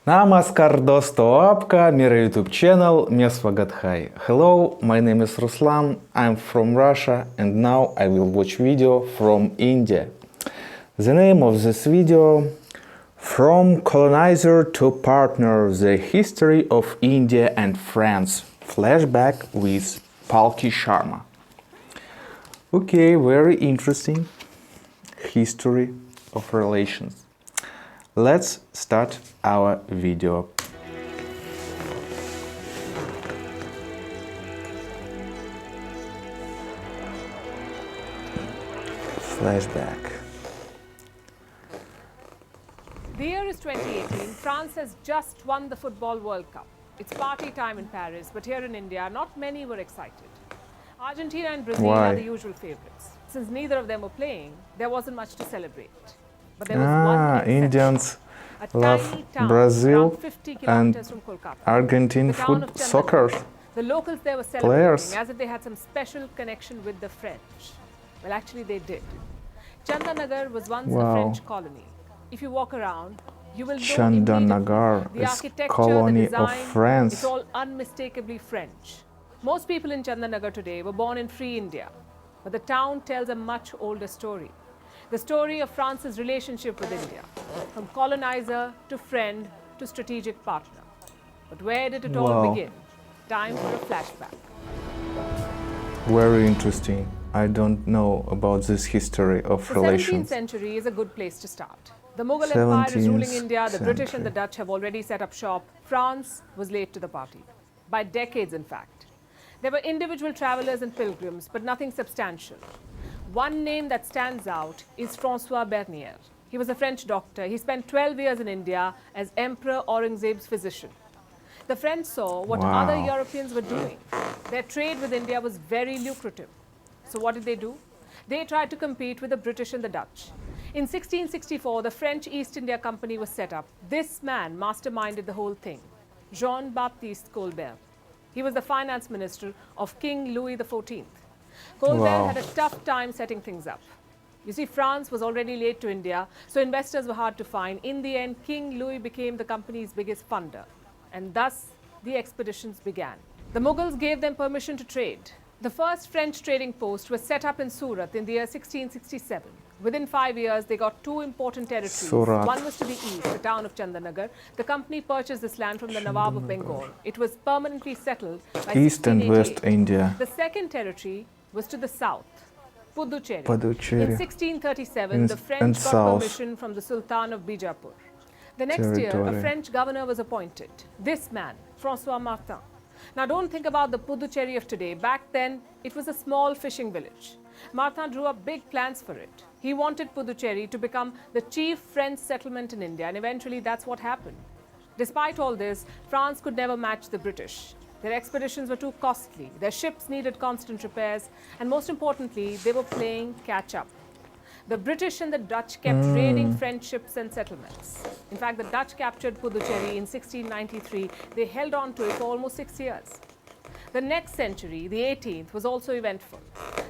Namaskar dosto, apka, mira YouTube channel, me swagat hai. Hello, my name is Ruslan, I'm from Russia and now I will watch video from India. The name of this video, From Colonizer to Partner, the History of India and France, flashback with Palki Sharma. Okay, very interesting history of relations. Let's start our video. Flashback. The year is 2018. France has just won the Football World Cup. It's party time in Paris, but here in India, not many were excited. Argentina and Brazil are the usual favorites. Since neither of them were playing, there wasn't much to celebrate. But there was one exception. Indians a love town Brazil 50 and kilometers from Kolkata. Argentine soccer. The locals there were celebrating as if they had some special connection with the French. Well, actually they did. Chandanagar was once a French colony. If you walk around, you will know Chandanagar the is architecture, colony the design, of France. It's all unmistakably French. Most people in Chandanagar today were born in free India, but the town tells a much older story. The story of France's relationship with India, from colonizer to friend to strategic partner. But where did it all begin? Time for a flashback. Very interesting. I don't know about this history of relations. The 17th century is a good place to start. The Mughal Empire is ruling India, the British and the Dutch have already set up shop. France was late to the party, by decades in fact. There were individual travelers and pilgrims, but nothing substantial. One name that stands out is François Bernier. He was a French doctor. He spent 12 years in India as Emperor Aurangzeb's physician. The French saw what other Europeans were doing. Their trade with India was very lucrative. So what did they do? They tried to compete with the British and the Dutch. In 1664, the French East India Company was set up. This man masterminded the whole thing, Jean-Baptiste Colbert. He was the finance minister of King Louis XIV. Colbert had a tough time setting things up. You see, France was already late to India, so investors were hard to find. In the end, King Louis became the company's biggest funder, and thus the expeditions began. The Mughals gave them permission to trade. The first French trading post was set up in Surat in the year 1667. Within 5 years, they got two important territories. One was to the east, the town of Chandanagar. The company purchased this land from the Nawab of Bengal. It was permanently settled by East and West India. The second territory was to the south, Puducherry. In 1637, the French got permission from the Sultan of Bijapur. The next year, a French governor was appointed. This man, François Martin. Now don't think about the Puducherry of today. Back then, it was a small fishing village. Martin drew up big plans for it. He wanted Puducherry to become the chief French settlement in India, and eventually that's what happened. Despite all this, France could never match the British. Their expeditions were too costly, their ships needed constant repairs, and most importantly, they were playing catch-up. The British and the Dutch kept raiding French ships and settlements. In fact, the Dutch captured Puducherry in 1693. They held on to it for almost 6 years. The next century, the 18th, was also eventful.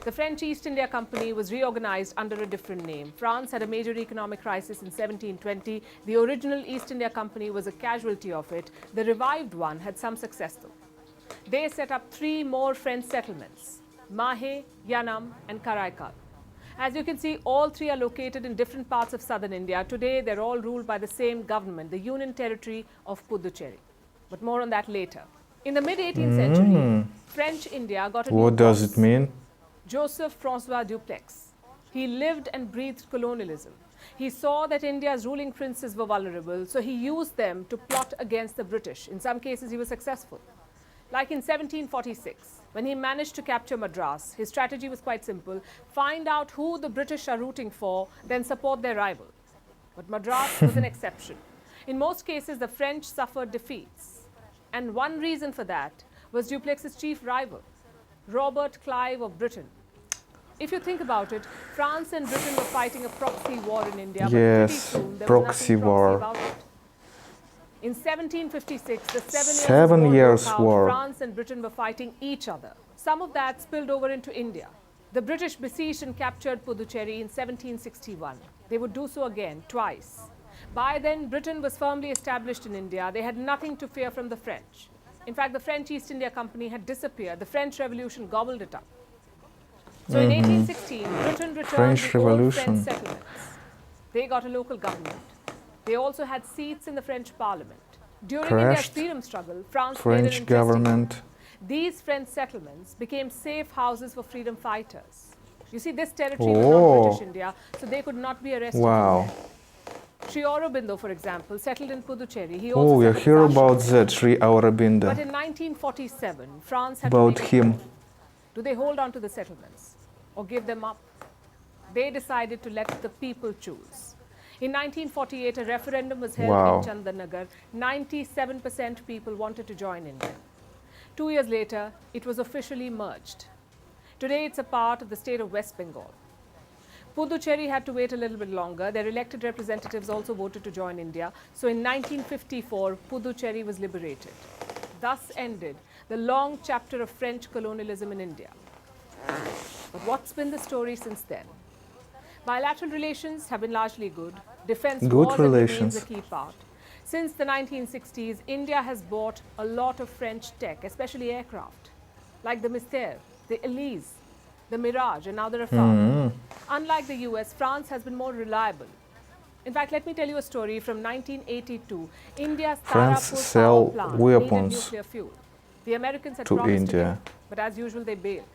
The French East India Company was reorganized under a different name. France had a major economic crisis in 1720. The original East India Company was a casualty of it. The revived one had some success though. They set up 3 more French settlements, Mahe, Yanam and Karaikal. As you can see, all 3 are located in different parts of southern India. Today, they're all ruled by the same government, the Union Territory of Puducherry. But more on that later. In the mid-18th century, French India got a new boss. What does it mean? Joseph François Dupleix. He lived and breathed colonialism. He saw that India's ruling princes were vulnerable, so he used them to plot against the British. In some cases, he was successful. Like in 1746, when he managed to capture Madras, his strategy was quite simple. Find out who the British are rooting for, then support their rival. But Madras was an exception. In most cases, the French suffered defeats. And one reason for that was Dupleix's chief rival, Robert Clive of Britain. If you think about it, France and Britain were fighting a proxy war in India, but pretty soon there was nothing proxy about it. In 1756, the 7 Years' War, France and Britain were fighting each other. Some of that spilled over into India. The British besieged and captured Puducherry in 1761. They would do so again, twice. By then, Britain was firmly established in India. They had nothing to fear from the French. In fact, the French East India Company had disappeared. The French Revolution gobbled it up. So in 1816, Britain returned French the old Revolution. French settlements. They got a local government. They also had seats in the French Parliament. During India's freedom struggle, France played an French interesting government. role. These French settlements became safe houses for freedom fighters. You see, this territory was not British India, so they could not be arrested. Wow. Sri Aurobindo, for example, settled in Puducherry. He Oh, also we hear about that, Sri Aurobindo. But in 1947, France had About to make him. a call. Do they hold on to the settlements or give them up? They decided to let the people choose. In 1948, a referendum was held Wow. in Chandanagar. 97% people wanted to join India. 2 years later, it was officially merged. Today, it's a part of the state of West Bengal. Puducherry had to wait a little bit longer. Their elected representatives also voted to join India. So in 1954, Puducherry was liberated. Thus ended the long chapter of French colonialism in India. But what's been the story since then? Bilateral relations have been largely good. Defense was and remains a key part. Since the 1960s, India has bought a lot of French tech, especially aircraft, like the Mystère, the Elise, the Mirage, and now the Rafale. Unlike the US, France has been more reliable. In fact, let me tell you a story from 1982. India's Tarapur power plant needed nuclear fuel. The Americans had promised to give, but as usual, they bailed.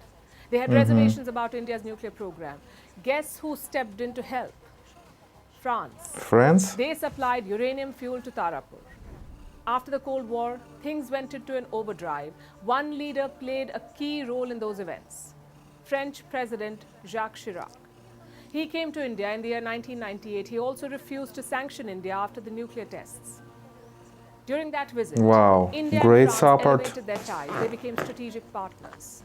They had reservations about India's nuclear program. Guess who stepped in to help? France. France? They supplied uranium fuel to Tarapur. After the Cold War, things went into an overdrive. One leader played a key role in those events. French President Jacques Chirac. He came to India in the year 1998. He also refused to sanction India after the nuclear tests. During that visit, India and France elevated their ties. They became strategic partners.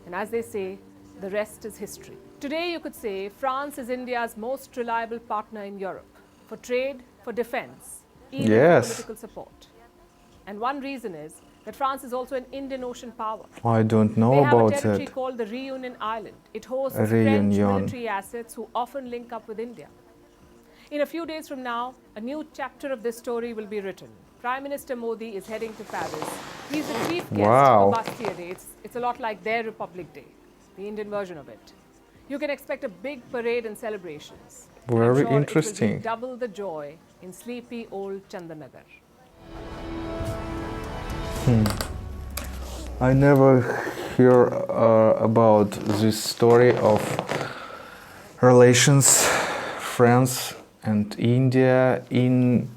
And as they say, the rest is history. Today, you could say France is India's most reliable partner in Europe for trade, for defense, even for political support. And one reason is that France is also an Indian Ocean power. I don't know about that. They have a territory called the Reunion Island. It hosts French military assets who often link up with India. In a few days from now, a new chapter of this story will be written. Prime Minister Modi is heading to Paris. He's the chief guest for Bastille Day. It's a lot like their Republic Day, the Indian version of it. You can expect a big parade and celebrations. Very interesting. It will be double the joy in sleepy old Chandanagar. I never hear about this story of relations France and India in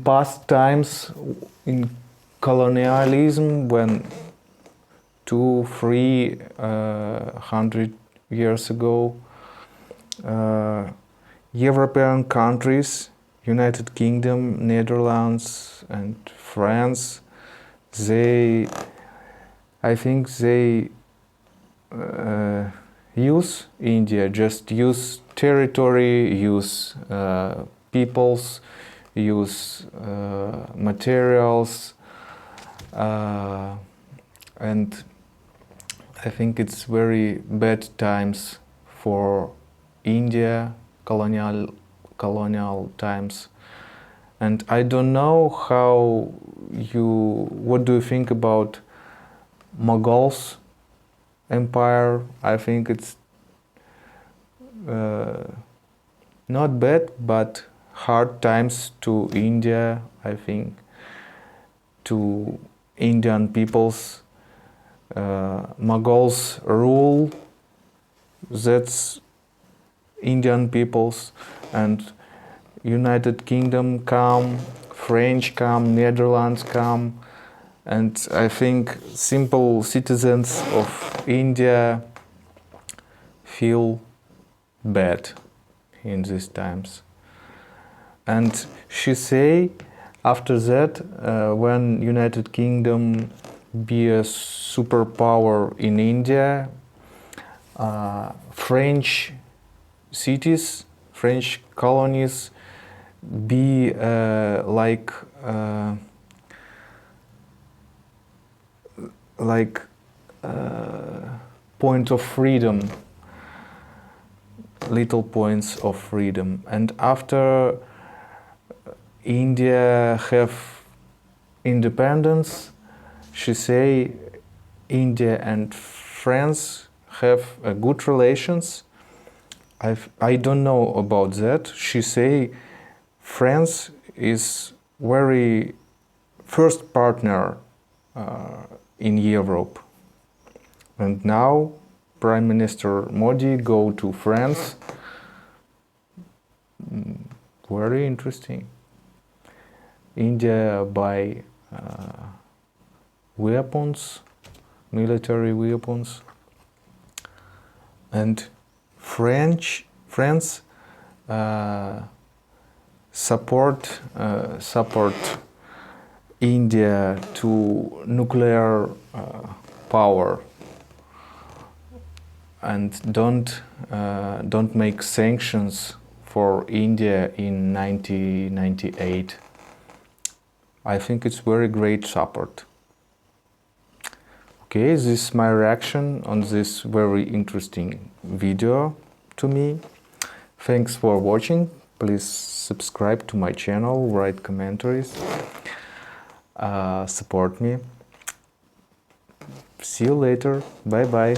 past times, in colonialism, when 200-300 years ago, European countries, United Kingdom, Netherlands, and France, I think they use India, just use territory, use peoples, use materials, and I think it's very bad times for India, colonial times. And I don't know what do you think about Mughals empire? I think it's not bad, but hard times to India, I think, to Indian peoples. Mughals rule, that's Indian peoples, and United Kingdom come, French come, Netherlands come, and I think simple citizens of India feel bad in these times. And she say after that, when United Kingdom be a superpower in India, French cities, French colonies be like point of freedom, little points of freedom. And after India have independence. She say India and France have good relations. I don't know about that. She say France is very first partner in Europe. And now Prime Minister Modi go to France. Very interesting. India buy weapons, military weapons, and France support India to nuclear power, and don't make sanctions for India in 1998. I think it's very great support. Okay, this is my reaction on this very interesting video to me. Thanks for watching. Please subscribe to my channel, write commentaries, support me. See you later. Bye bye.